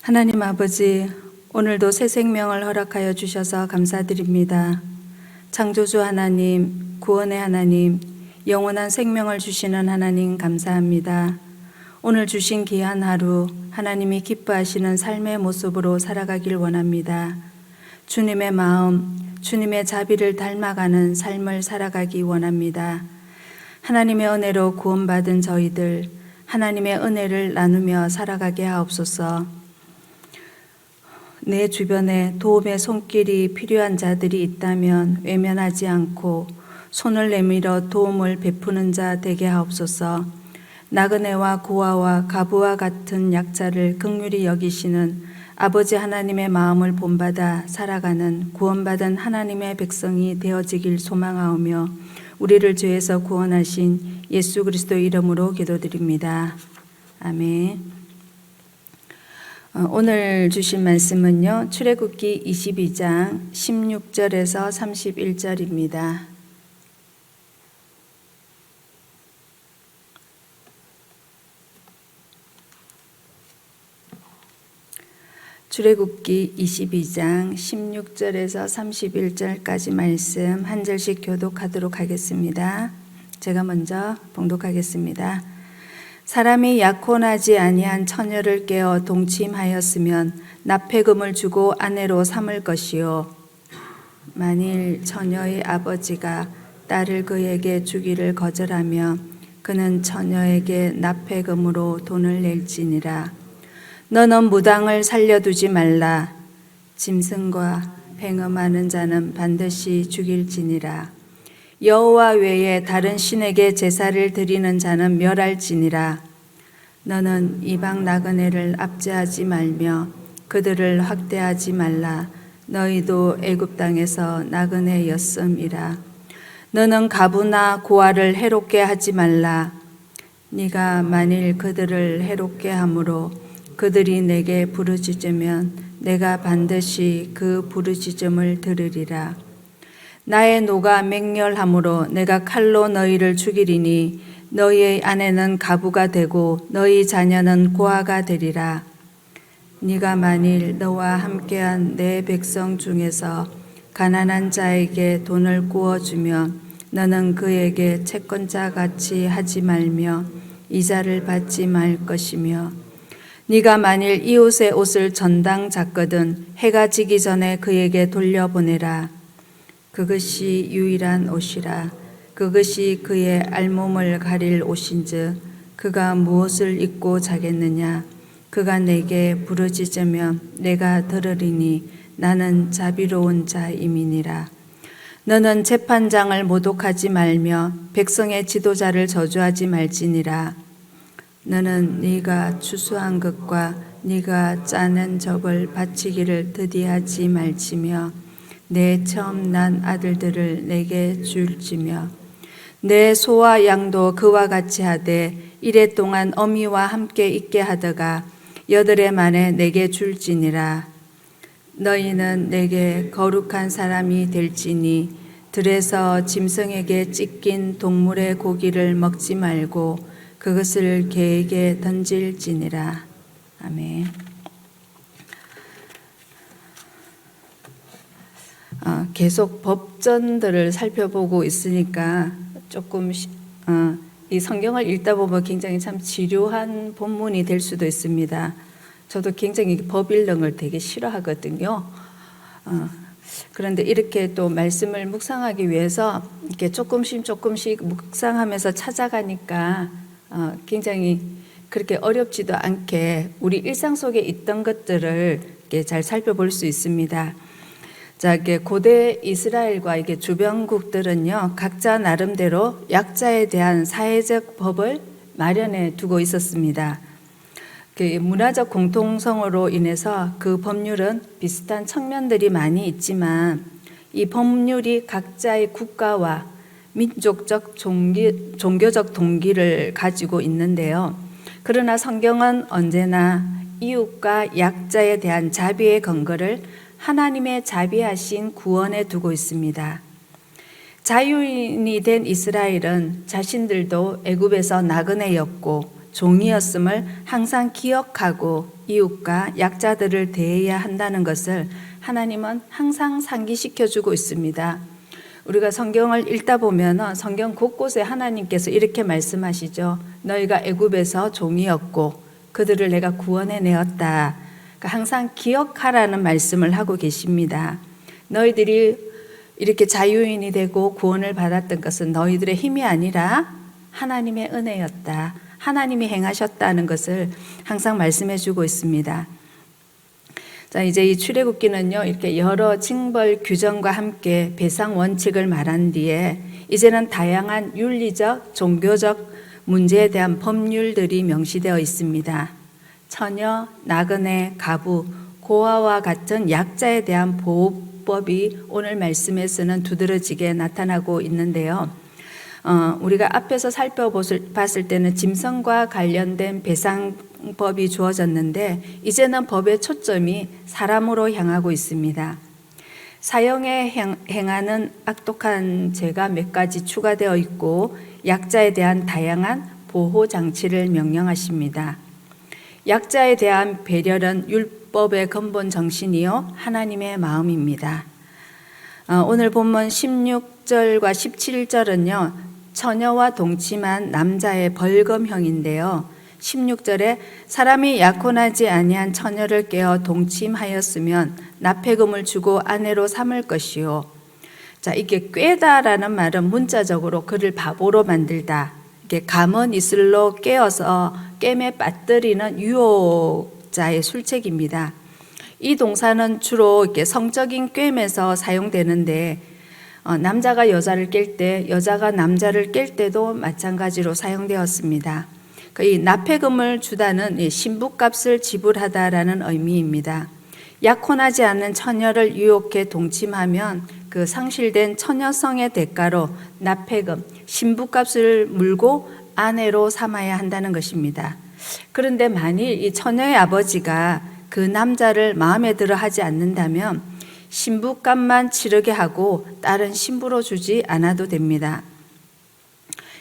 하나님 아버지, 오늘도 새 생명을 허락하여 주셔서 감사드립니다. 창조주 하나님, 구원의 하나님, 영원한 생명을 주시는 하나님 감사합니다. 오늘 주신 귀한 하루, 하나님이 기뻐하시는 삶의 모습으로 살아가길 원합니다. 주님의 마음, 주님의 자비를 닮아가는 삶을 살아가기 원합니다. 하나님의 은혜로 구원받은 저희들, 하나님의 은혜를 나누며 살아가게 하옵소서. 내 주변에 도움의 손길이 필요한 자들이 있다면 외면하지 않고 손을 내밀어 도움을 베푸는 자 되게 하옵소서. 나그네와 고아와 가부와 같은 약자를 긍휼히 여기시는 아버지 하나님의 마음을 본받아 살아가는 구원받은 하나님의 백성이 되어지길 소망하오며 우리를 죄에서 구원하신 예수 그리스도 이름으로 기도드립니다. 아멘. 오늘 주신 말씀은요, 출애굽기 22장 16절에서 31절입니다. 출애굽기 22장 16절에서 31절까지 말씀 한 절씩 교독하도록 하겠습니다. 제가 먼저 봉독하겠습니다. 사람이 약혼하지 아니한 처녀를 깨어 동침하였으면 납폐금을 주고 아내로 삼을 것이요, 만일 처녀의 아버지가 딸을 그에게 주기를 거절하며 그는 처녀에게 납폐금으로 돈을 낼지니라. 너는 무당을 살려두지 말라. 짐승과 행음하는 자는 반드시 죽일지니라. 여호와 외에 다른 신에게 제사를 드리는 자는 멸할지니라. 너는 이방 나그네를 압제하지 말며 그들을 학대하지 말라. 너희도 애굽 땅에서 나그네였음이라. 너는 가부나 고아를 해롭게 하지 말라. 네가 만일 그들을 해롭게 함으로 그들이 내게 부르짖으면 내가 반드시 그 부르짖음을 들으리라. 나의 노가 맹렬함으로 내가 칼로 너희를 죽이리니 너희의 아내는 가부가 되고 너희 자녀는 고아가 되리라. 네가 만일 너와 함께한 내 백성 중에서 가난한 자에게 돈을 구워주면 너는 그에게 채권자 같이 하지 말며 이자를 받지 말 것이며, 네가 만일 이웃의 옷을 전당 잤거든 해가 지기 전에 그에게 돌려보내라. 그것이 유일한 옷이라. 그것이 그의 알몸을 가릴 옷인즉 그가 무엇을 입고 자겠느냐. 그가 내게 부르짖으면 내가 들으리니 나는 자비로운 자임이니라. 너는 재판장을 모독하지 말며 백성의 지도자를 저주하지 말지니라. 너는 네가 추수한 것과 네가 짜낸 적을 바치기를 드디하지 말지며 내 처음 난 아들들을 내게 줄지며 내 소와 양도 그와 같이 하되 이래 동안 어미와 함께 있게 하다가 8해 만에 내게 줄지니라. 너희는 내게 거룩한 사람이 될지니 들에서 짐승에게 찢긴 동물의 고기를 먹지 말고 그것을 개에게 던질지니라. 아멘. 계속 법전들을 살펴보고 있으니까 조금 이 성경을 읽다 보면 굉장히 참 지루한 본문이 될 수도 있습니다. 저도 굉장히 법 읽는 걸 되게 싫어하거든요. 그런데 이렇게 또 말씀을 묵상하기 위해서 이렇게 조금씩 묵상하면서 찾아가니까 굉장히 그렇게 어렵지도 않게 우리 일상 속에 있던 것들을 이렇게 잘 살펴볼 수 있습니다. 자, 이게 고대 이스라엘과 이게 주변국들은요, 각자 나름대로 약자에 대한 사회적 법을 마련해 두고 있었습니다. 문화적 공통성으로 인해서 그 법률은 비슷한 측면들이 많이 있지만 이 법률이 각자의 국가와 민족적 종교적 동기를 가지고 있는데요. 그러나 성경은 언제나 이웃과 약자에 대한 자비의 근거를 하나님의 자비하신 구원에 두고 있습니다. 자유인이 된 이스라엘은 자신들도 애굽에서 나그네였고 종이었음을 항상 기억하고 이웃과 약자들을 대해야 한다는 것을 하나님은 항상 상기시켜 주고 있습니다. 우리가 성경을 읽다 보면 성경 곳곳에 하나님께서 이렇게 말씀하시죠. 너희가 애굽에서 종이었고 그들을 내가 구원해 내었다. 그러니까 항상 기억하라는 말씀을 하고 계십니다. 너희들이 이렇게 자유인이 되고 구원을 받았던 것은 너희들의 힘이 아니라 하나님의 은혜였다. 하나님이 행하셨다는 것을 항상 말씀해 주고 있습니다. 자, 이제 이 출애굽기는요, 이렇게 여러 징벌 규정과 함께 배상 원칙을 말한 뒤에 이제는 다양한 윤리적, 종교적 문제에 대한 법률들이 명시되어 있습니다. 처녀, 나그네, 가부, 고아와 같은 약자에 대한 보호법이 오늘 말씀에서는 두드러지게 나타나고 있는데요. 우리가 앞에서 살펴봤을 때는 짐승과 관련된 배상법이 주어졌는데 이제는 법의 초점이 사람으로 향하고 있습니다. 사형에 행하는 악독한 죄가 몇 가지 추가되어 있고 약자에 대한 다양한 보호 장치를 명령하십니다. 약자에 대한 배려는 율법의 근본 정신이요 하나님의 마음입니다. 오늘 본문 16절과 17절은요 처녀와 동침한 남자의 벌금형인데요. 16절에 사람이 약혼하지 아니한 처녀를 깨어 동침하였으면 납폐금을 주고 아내로 삼을 것이요. 자, 이게 꾀다라는 말은 문자적으로 그를 바보로 만들다. 이게 감은 이슬로 깨어서 깸에 빠뜨리는 유혹자의 술책입니다. 이 동사는 주로 이렇게 성적인 깸에서 사용되는데 남자가 여자를 깰 때, 여자가 남자를 깰 때도 마찬가지로 사용되었습니다. 이 납폐금을 주다는 신부값을 지불하다라는 의미입니다. 약혼하지 않는 처녀를 유혹해 동침하면 그 상실된 처녀성의 대가로 납폐금, 신부값을 물고 아내로 삼아야 한다는 것입니다. 그런데 만일 이 처녀의 아버지가 그 남자를 마음에 들어 하지 않는다면 신부값만 치르게 하고 딸은 신부로 주지 않아도 됩니다.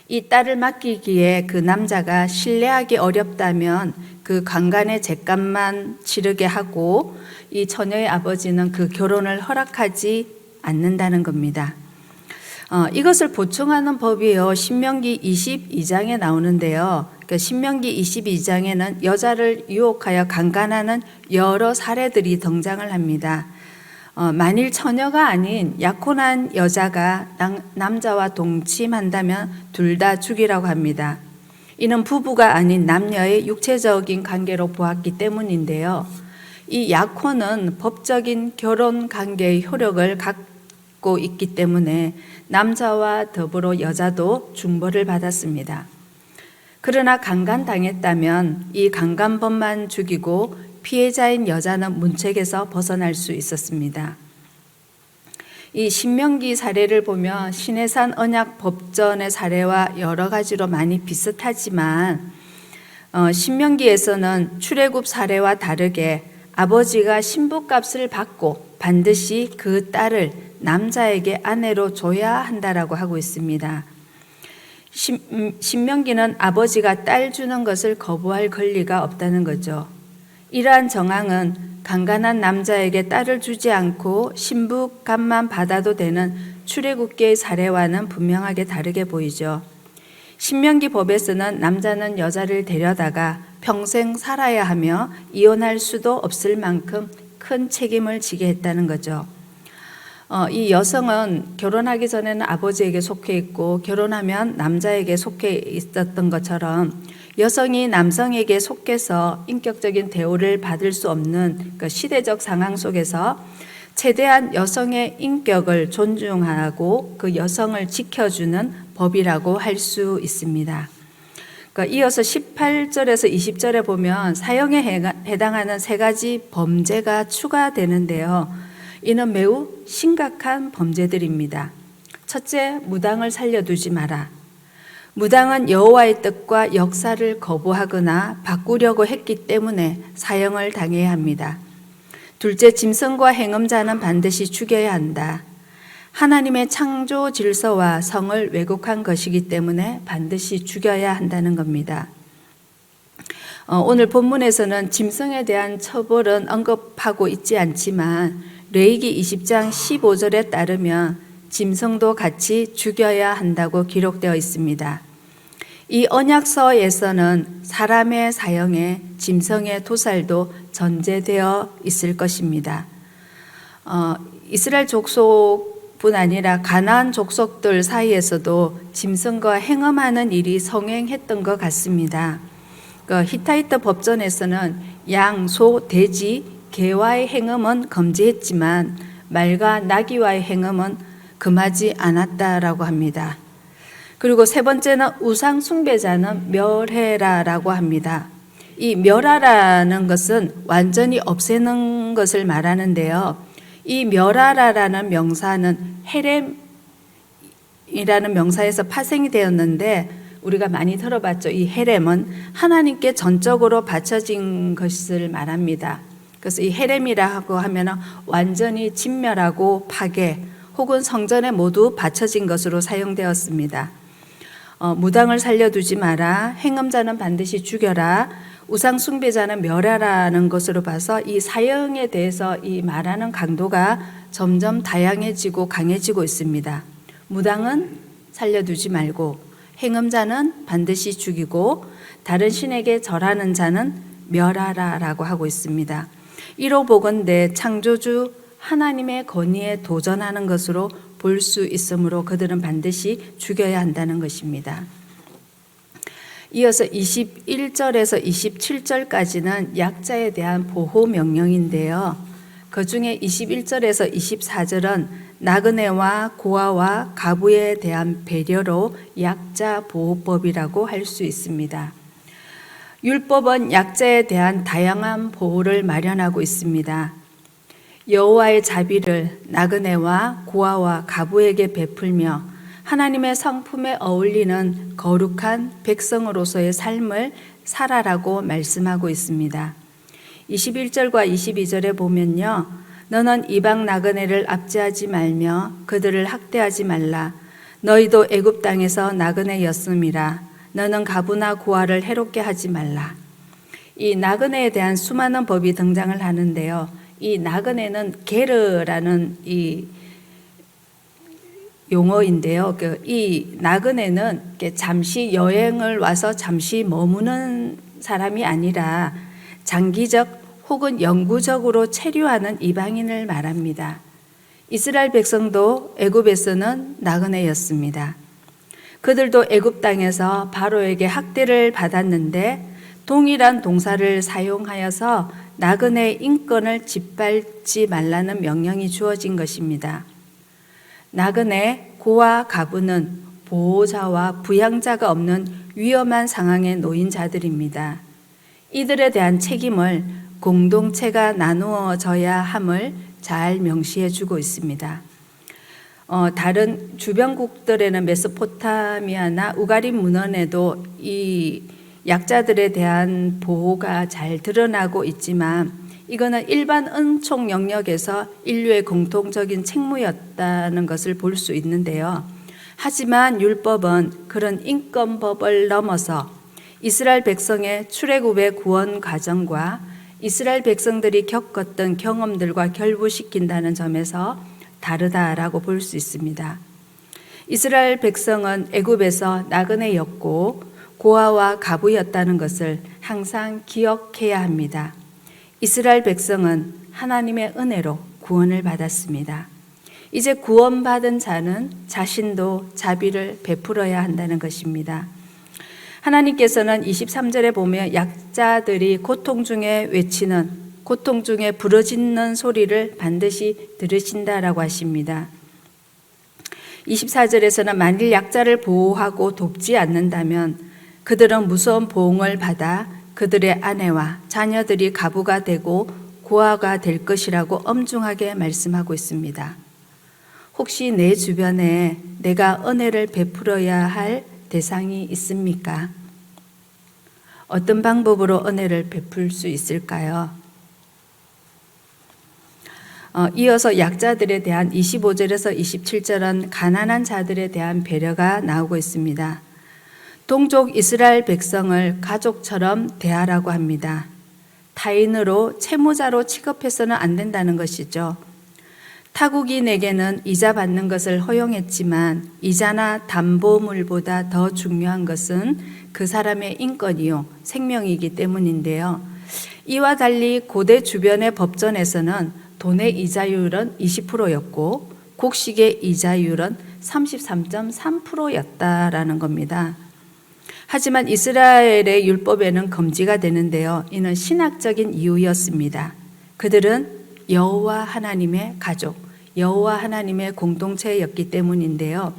이 딸을 맡기기에 그 남자가 신뢰하기 어렵다면 그 강간의 죗값만 치르게 하고 이 처녀의 아버지는 그 결혼을 허락하지 않는다는 겁니다. 이것을 보충하는 법이요 신명기 22장에 나오는데요. 그러니까 신명기 22장에는 여자를 유혹하여 강간하는 여러 사례들이 등장을 합니다. 만일 처녀가 아닌 약혼한 여자가 남자와 동침한다면 둘 다 죽이라고 합니다. 이는 부부가 아닌 남녀의 육체적인 관계로 보았기 때문인데요. 이 약혼은 법적인 결혼 관계의 효력을 갖고 있기 때문에 남자와 더불어 여자도 중벌을 받았습니다. 그러나 강간당했다면 이 강간범만 죽이고 피해자인 여자는 문책에서 벗어날 수 있었습니다. 이 신명기 사례를 보면 신해산 언약 법전의 사례와 여러 가지로 많이 비슷하지만 신명기에서는 출애굽 사례와 다르게 아버지가 신부값을 받고 반드시 그 딸을 남자에게 아내로 줘야 한다라고 하고 있습니다. 신명기는 아버지가 딸 주는 것을 거부할 권리가 없다는 거죠. 이러한 정황은 강간한 남자에게 딸을 주지 않고 신부값만 받아도 되는 출애굽기의 사례와는 분명하게 다르게 보이죠. 신명기 법에서는 남자는 여자를 데려다가 평생 살아야 하며 이혼할 수도 없을 만큼 큰 책임을 지게 했다는 거죠. 이 여성은 결혼하기 전에는 아버지에게 속해 있고 결혼하면 남자에게 속해 있었던 것처럼 여성이 남성에게 속해서 인격적인 대우를 받을 수 없는 그 시대적 상황 속에서 최대한 여성의 인격을 존중하고 그 여성을 지켜주는 법이라고 할 수 있습니다. 그러니까 이어서 18절에서 20절에 보면 사형에 해당하는 세 가지 범죄가 추가되는데요. 이는 매우 심각한 범죄들입니다. 첫째, 무당을 살려두지 마라. 무당은 여호와의 뜻과 역사를 거부하거나 바꾸려고 했기 때문에 사형을 당해야 합니다. 둘째, 짐승과 행음자는 반드시 죽여야 한다. 하나님의 창조 질서와 성을 왜곡한 것이기 때문에 반드시 죽여야 한다는 겁니다. 오늘 본문에서는 짐승에 대한 처벌은 언급하고 있지 않지만 레위기 20장 15절에 따르면 짐승도 같이 죽여야 한다고 기록되어 있습니다. 이 언약서에서는 사람의 사형에 짐승의 도살도 전제되어 있을 것입니다. 이스라엘 족속뿐 아니라 가나안 족속들 사이에서도 짐승과 행음하는 일이 성행했던 것 같습니다. 히타이트 법전에서는 양, 소, 돼지, 개와의 행음은 금지했지만 말과 나귀와의 행음은 금하지 않았다라고 합니다. 그리고 세 번째는 우상 숭배자는 멸해라라고 합니다. 이 멸하라는 것은 완전히 없애는 것을 말하는데요. 이 멸하라라는 명사는 헤렘이라는 명사에서 파생이 되었는데 우리가 많이 들어봤죠. 이 헤렘은 하나님께 전적으로 바쳐진 것을 말합니다. 그래서 이 헤렘이라고 하면 완전히 진멸하고 파괴 혹은 성전에 모두 바쳐진 것으로 사용되었습니다. 무당을 살려두지 마라, 행음자는 반드시 죽여라, 우상 숭배자는 멸하라는 것으로 봐서 이 사형에 대해서 이 말하는 강도가 점점 다양해지고 강해지고 있습니다. 무당은 살려두지 말고 행음자는 반드시 죽이고 다른 신에게 절하는 자는 멸하라라고 하고 있습니다. 이로 보건대 창조주 하나님의 권위에 도전하는 것으로 볼 수 있으므로 그들은 반드시 죽여야 한다는 것입니다. 이어서 21절에서 27절까지는 약자에 대한 보호 명령인데요. 그 중에 21절에서 24절은 나그네와 고아와 가부에 대한 배려로 약자 보호법이라고 할 수 있습니다. 율법은 약자에 대한 다양한 보호를 마련하고 있습니다. 여호와의 자비를 나그네와 고아와 가부에게 베풀며 하나님의 성품에 어울리는 거룩한 백성으로서의 삶을 살아라고 말씀하고 있습니다. 21절과 22절에 보면요. 너는 이방 나그네를 압제하지 말며 그들을 학대하지 말라. 너희도 애굽 땅에서 나그네였음이라. 너는 가부나 고아를 해롭게 하지 말라. 이 나그네에 대한 수많은 법이 등장을 하는데요. 이 나그네는 게르라는 이 용어인데요. 이 나그네는 잠시 여행을 와서 잠시 머무는 사람이 아니라 장기적 혹은 영구적으로 체류하는 이방인을 말합니다. 이스라엘 백성도 애굽에서는 나그네였습니다. 그들도 애굽 땅에서 바로에게 학대를 받았는데 동일한 동사를 사용하여서 나그네의 인권을 짓밟지 말라는 명령이 주어진 것입니다. 나그네, 고아, 가부는 보호자와 부양자가 없는 위험한 상황에 놓인 자들입니다. 이들에 대한 책임을 공동체가 나누어져야 함을 잘 명시해 주고 있습니다. 다른 주변국들에는 메소포타미아나 우가림 문헌에도 이 약자들에 대한 보호가 잘 드러나고 있지만 이거는 일반 은총 영역에서 인류의 공통적인 책무였다는 것을 볼 수 있는데요. 하지만 율법은 그런 인권법을 넘어서 이스라엘 백성의 출애굽의 구원 과정과 이스라엘 백성들이 겪었던 경험들과 결부시킨다는 점에서 다르다라고 볼 수 있습니다. 이스라엘 백성은 애굽에서 나그네였고 고아와 가부였다는 것을 항상 기억해야 합니다. 이스라엘 백성은 하나님의 은혜로 구원을 받았습니다. 이제 구원받은 자는 자신도 자비를 베풀어야 한다는 것입니다. 하나님께서는 23절에 보면 약자들이 고통 중에 외치는, 고통 중에 부르짖는 소리를 반드시 들으신다라고 하십니다. 24절에서는 만일 약자를 보호하고 돕지 않는다면 그들은 무서운 보응을 받아 그들의 아내와 자녀들이 가부가 되고 고아가 될 것이라고 엄중하게 말씀하고 있습니다. 혹시 내 주변에 내가 은혜를 베풀어야 할 대상이 있습니까? 어떤 방법으로 은혜를 베풀 수 있을까요? 이어서 약자들에 대한 25절에서 27절은 가난한 자들에 대한 배려가 나오고 있습니다. 동족 이스라엘 백성을 가족처럼 대하라고 합니다. 타인으로 채무자로 취급해서는 안 된다는 것이죠. 타국인에게는 이자 받는 것을 허용했지만 이자나 담보물보다 더 중요한 것은 그 사람의 인권이요, 생명이기 때문인데요. 이와 달리 고대 주변의 법전에서는 돈의 이자율은 20%였고 곡식의 이자율은 33.3%였다라는 겁니다. 하지만 이스라엘의 율법에는 금지가 되는데요. 이는 신학적인 이유였습니다. 그들은 여호와 하나님의 가족, 여호와 하나님의 공동체였기 때문인데요.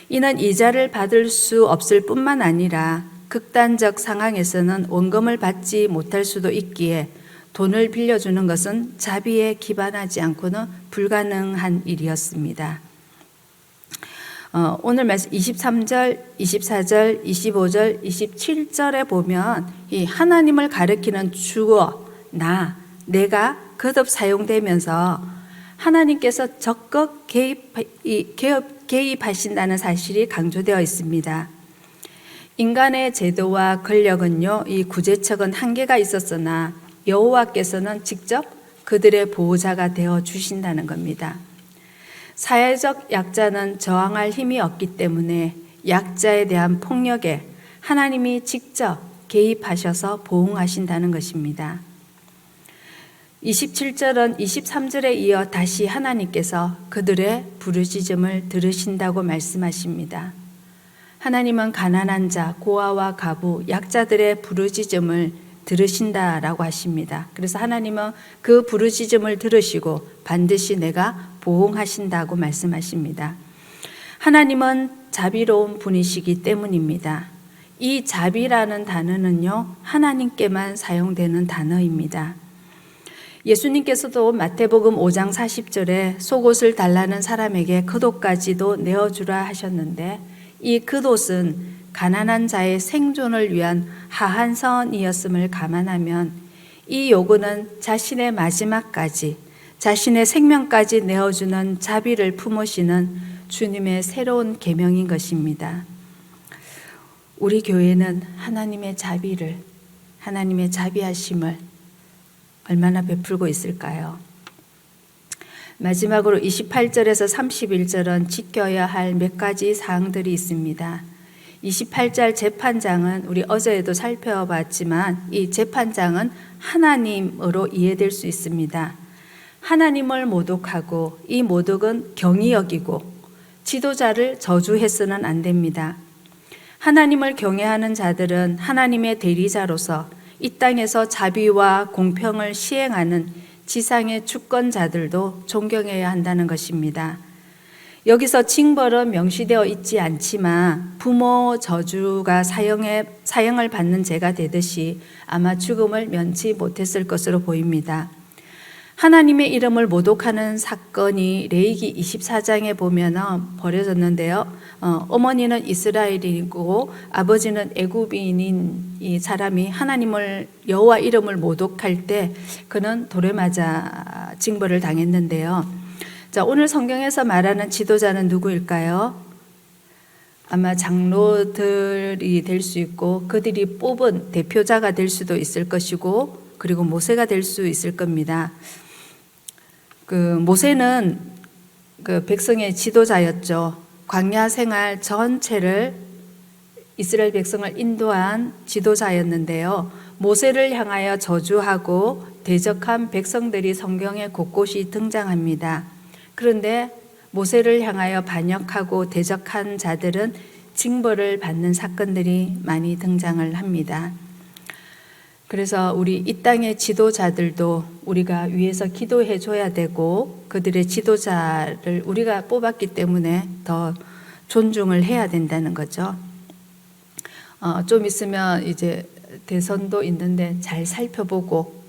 이는 이자를 받을 수 없을 뿐만 아니라 극단적 상황에서는 원금을 받지 못할 수도 있기에 돈을 빌려주는 것은 자비에 기반하지 않고는 불가능한 일이었습니다. 오늘 말씀 23절, 24절, 25절, 27절에 보면 이 하나님을 가리키는 주어, 내가 거듭 사용되면서 하나님께서 적극 개입하신다는 사실이 강조되어 있습니다. 인간의 제도와 권력은요, 이 구제척은 한계가 있었으나 여호와께서는 직접 그들의 보호자가 되어 주신다는 겁니다. 사회적 약자는 저항할 힘이 없기 때문에 약자에 대한 폭력에 하나님이 직접 개입하셔서 보응하신다는 것입니다. 27절은 23절에 이어 다시 하나님께서 그들의 부르짖음을 들으신다고 말씀하십니다. 하나님은 가난한 자, 고아와 가부, 약자들의 부르짖음을 들으신다라고 하십니다. 그래서 하나님은 그 부르짖음을 들으시고 반드시 내가 보응하신다고 말씀하십니다. 하나님은 자비로운 분이시기 때문입니다. 이 자비라는 단어는요, 하나님께만 사용되는 단어입니다. 예수님께서도 마태복음 5장 40절에 속옷을 달라는 사람에게 겉옷까지도 내어주라 하셨는데 이 겉옷은 가난한 자의 생존을 위한 하한선이었음을 감안하면 이 요구는 자신의 마지막까지, 자신의 생명까지 내어주는 자비를 품으시는 주님의 새로운 계명인 것입니다. 우리 교회는 하나님의 자비를, 하나님의 자비하심을 얼마나 베풀고 있을까요? 마지막으로 28절에서 31절은 지켜야 할 몇 가지 사항들이 있습니다. 28절 재판장은 우리 어제에도 살펴봤지만 이 재판장은 하나님으로 이해될 수 있습니다. 하나님을 모독하고 이 모독은 경히 여기고 지도자를 저주해서는 안 됩니다. 하나님을 경외하는 자들은 하나님의 대리자로서 이 땅에서 자비와 공평을 시행하는 지상의 주권자들도 존경해야 한다는 것입니다. 여기서 징벌은 명시되어 있지 않지만 부모 저주가 사형을 받는 죄가 되듯이 아마 죽음을 면치 못했을 것으로 보입니다. 하나님의 이름을 모독하는 사건이 레위기 24장에 보면 벌어졌는데요. 어머니는 이스라엘인이고 아버지는 애굽인인 이 사람이 하나님을 여호와 이름을 모독할 때 그는 돌에 맞아 징벌을 당했는데요. 자, 오늘 성경에서 말하는 지도자는 누구일까요? 아마 장로들이 될 수 있고 그들이 뽑은 대표자가 될 수도 있을 것이고 그리고 모세가 될 수 있을 겁니다. 모세는 백성의 지도자였죠. 광야 생활 전체를 이스라엘 백성을 인도한 지도자였는데요. 모세를 향하여 저주하고 대적한 백성들이 성경에 곳곳이 등장합니다. 그런데 모세를 향하여 반역하고 대적한 자들은 징벌을 받는 사건들이 많이 등장을 합니다. 그래서 우리 이 땅의 지도자들도 우리가 위에서 기도해 줘야 되고 그들의 지도자를 우리가 뽑았기 때문에 더 존중을 해야 된다는 거죠. 좀 있으면 이제 대선도 있는데 잘 살펴보고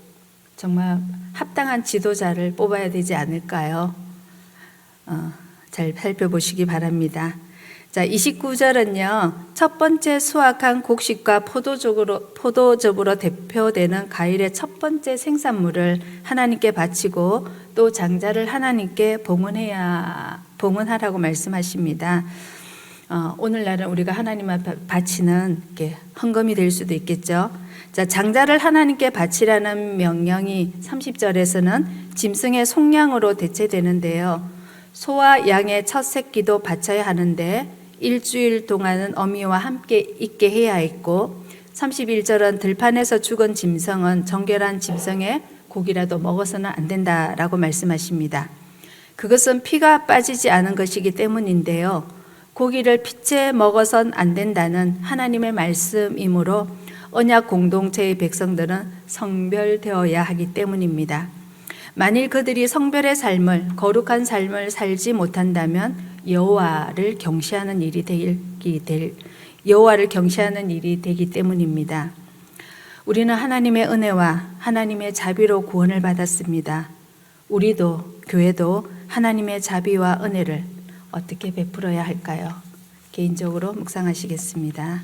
정말 합당한 지도자를 뽑아야 되지 않을까요? 잘 살펴보시기 바랍니다. 자, 29절은요, 첫 번째 수확한 곡식과 포도즙으로 대표되는 과일의 첫 번째 생산물을 하나님께 바치고 또 장자를 하나님께 봉헌하라고 말씀하십니다. 오늘날은 우리가 하나님 앞에 바치는 이렇게 헌금이 될 수도 있겠죠. 자, 장자를 하나님께 바치라는 명령이 30절에서는 짐승의 속량으로 대체되는데요. 소와 양의 첫 새끼도 바쳐야 하는데 일주일 동안은 어미와 함께 있게 해야 했고, 31절은 들판에서 죽은 짐승은 정결한 짐승의 고기라도 먹어서는 안 된다라고 말씀하십니다. 그것은 피가 빠지지 않은 것이기 때문인데요. 고기를 피채 먹어선 안 된다는 하나님의 말씀이므로 언약 공동체의 백성들은 성별되어야 하기 때문입니다. 만일 그들이 성별의 삶을, 거룩한 삶을 살지 못한다면 여호와를 경시하는 일이 되기 때문입니다. 우리는 하나님의 은혜와 하나님의 자비로 구원을 받았습니다. 우리도, 교회도 하나님의 자비와 은혜를 어떻게 베풀어야 할까요? 개인적으로 묵상하시겠습니다.